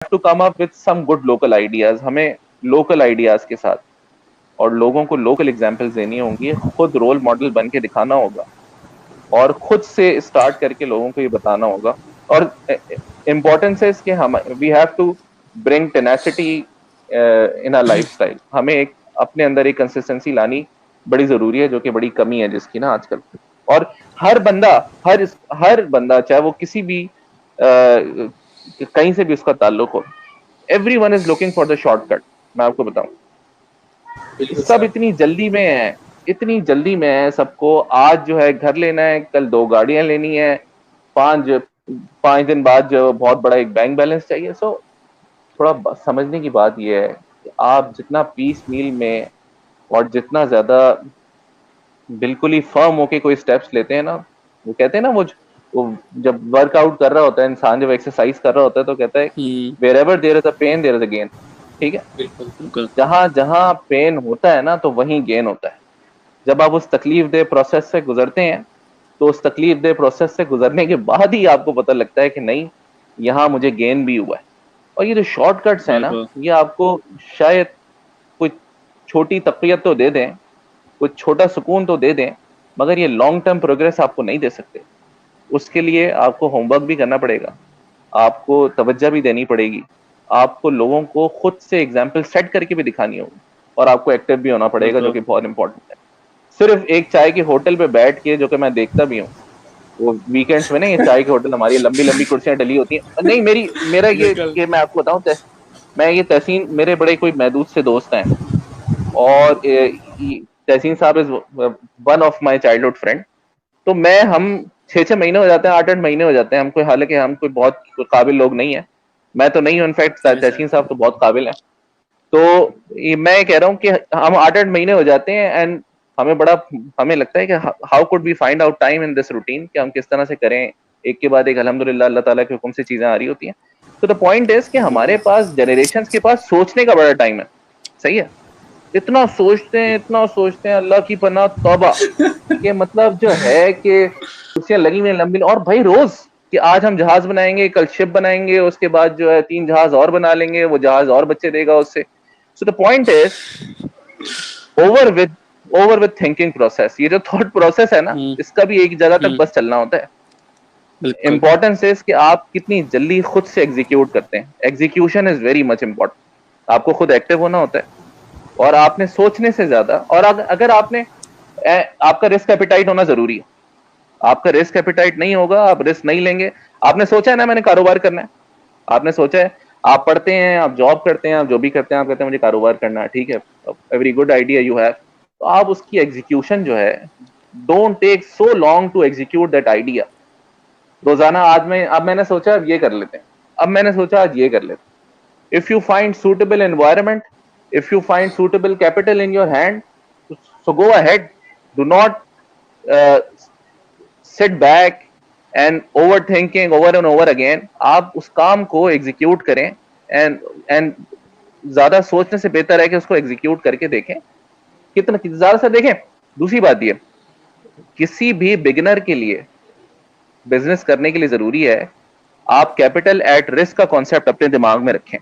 To come up with some good local ideas. ہمیں local ideas کے ساتھ اور لوگوں کو لوکل ایگزامپلس دینی ہوں گی, خود رول ماڈل بن کے دکھانا ہوگا, اور خود سے اسٹارٹ کر کے لوگوں کو یہ بتانا ہوگا. اور امپورٹنس ہے کہ ہم we have to bring tenacity in our lifestyle. ہمیں ایک اپنے اندر ایک کنسسٹنسی لانی بڑی ضروری ہے, جو کہ بڑی کمی ہے جس کی نا آج کل. اور ہر بندہ چاہے وہ کسی بھی کہیں سے بھی اس کا تعلق ہو, everyone is looking for the shortcut. میں آپ کو بتاؤں, بالکل سب صاحب. اتنی جلدی میں ہے سب کو. آج جو ہے گھر لینا ہے, کل 2 گاڑیاں لینی ہے, 5 دن بعد جو بہت بڑا ایک بینک بیلنس چاہیے. سو تھوڑا سمجھنے کی بات یہ ہے کہ آپ جتنا پیس میل میں اور جتنا زیادہ بالکل ہی فرم ہو کے کوئی اسٹیپس لیتے ہیں نا, وہ کہتے ہیں نا وہ جب ورک آؤٹ کر رہا ہوتا ہے انسان, جب ایکسرسائز کر رہا ہوتا ہے تو کہتا ہے wherever there is a pain there is a gain. ٹھیک ہے, بالکل بالکل. جہاں پین ہوتا ہے نا تو وہیں گین ہوتا ہے. جب آپ اس تکلیف دہ پروسیس سے گزرتے ہیں تو اس تکلیف دہ پروسیس سے گزرنے کے بعد ہی آپ کو پتہ لگتا ہے کہ نہیں, یہاں مجھے گین بھی ہوا ہے. اور یہ جو شارٹ کٹس ہیں نا, بالکل یہ آپ کو شاید کچھ چھوٹی تقویت تو دے دیں, کچھ چھوٹا سکون تو دے دیں, مگر یہ لانگ ٹرم پروگرس آپ کو نہیں دے سکتے. اس کے لیے آپ کو ہوم ورک بھی کرنا پڑے گا, آپ کو توجہ بھی دینی پڑے گی, آپ کو لوگوں کو خود سے ایگزامپل سیٹ کر کے بھی دکھانی ہوگی, اور آپ کو ایکٹیو بھی ہونا پڑے گا, جو بالکل. کہ بہت امپورٹنٹ ہے. صرف ایک چائے کے ہوٹل پہ بیٹھ کے, جو کہ میں دیکھتا بھی ہوں, وہ ویکینڈس میں نا, یہ چائے کے ہوٹل ہماری لمبی لمبی کرسیاں ڈلی ہوتی ہیں. نہیں, میرا یہ بالکل کہ میں آپ کو بتاؤں, میں یہ تحسین, میرے بڑے کوئی محدود سے دوست ہیں, اور تحسین صاحب is one of my childhood friend. تو ہم 6 مہینے ہو جاتے ہیں, 8 مہینے ہو جاتے ہیں ہم کوئی, حالانکہ ہم کوئی بہت قابل لوگ نہیں ہیں. میں تو نہیں ہوں, انفیکٹ جی سر. تحسین صاحب تو بہت قابل ہیں. تو میں یہ کہہ رہا ہوں کہ ہم 8 مہینے ہو جاتے ہیں, اینڈ ہمیں لگتا ہے کہ how could we find out time in this routine, کہ ہم کس طرح سے کریں. ایک کے بعد ایک الحمدللہ اللہ تعالیٰ کے حکم سے چیزیں آ رہی ہوتی ہیں. تو دا پوائنٹ از کہ ہمارے پاس جنریشنز کے پاس سوچنے کا بڑا ٹائم ہے. صحیح ہے, اتنا سوچتے ہیں اللہ کی پناہ توبہ, کہ مطلب جو ہے کہ کرسیاں لگی ہوئی لمبی, اور بھائی روز کہ آج ہم جہاز بنائیں گے, کل شپ بنائیں گے, اس کے بعد جو ہے 3 جہاز اور بنا لیں گے, وہ جہاز اور بچے دے گا اس سے. So the point is over with thinking process. یہ جو تھاٹ پروسیس ہے نا, اس کا بھی ایک جگہ تک بس چلنا ہوتا ہے. بالکل امپورٹنس ہے کہ آپ کتنی جلدی خود سے ایگزیکیوٹ کرتے ہیں. Execution is very much important. آپ کو خود ایکٹیو ہونا ہوتا ہے, اور آپ نے سوچنے سے زیادہ, اور اگر آپ کا رسک ایپیٹائٹ ہونا ضروری ہے. آپ کا رسک ایپیٹائٹ نہیں ہوگا, آپ رسک نہیں لیں گے. آپ نے سوچا ہے نا میں نے کاروبار کرنا ہے, آپ نے سوچا ہے, آپ پڑھتے ہیں, آپ جاب کرتے ہیں, آپ جو بھی کرتے ہیں, آپ کہتے ہیں مجھے کاروبار کرنا ہے, ٹھیک ہے, a very good idea you have. تو آپ اس کی ایگزیکیوشن جو ہے, don't take so long to execute that idea. روزانہ اب میں نے سوچا اب یہ کر لیتے ہیں, اب میں نے سوچا آج یہ کر لیتے ہیں. If you find suitable environment, if you find suitable capital in your hand, so go ahead. Do not uh, sit back and overthinking over and over again. آپ اس کام کو ایگزیکیوٹ کریں, and زیادہ سوچنے سے بہتر ہے کہ اس کو ایگزیکیوٹ کر کے دیکھیں. کتنا زیادہ سے دیکھیں. دوسری بات یہ, کسی بھی بگنر کے لیے بزنس کرنے کے لیے ضروری ہے آپ کیپٹل ایٹ رسک کا کانسیپٹ اپنے دماغ میں رکھیں.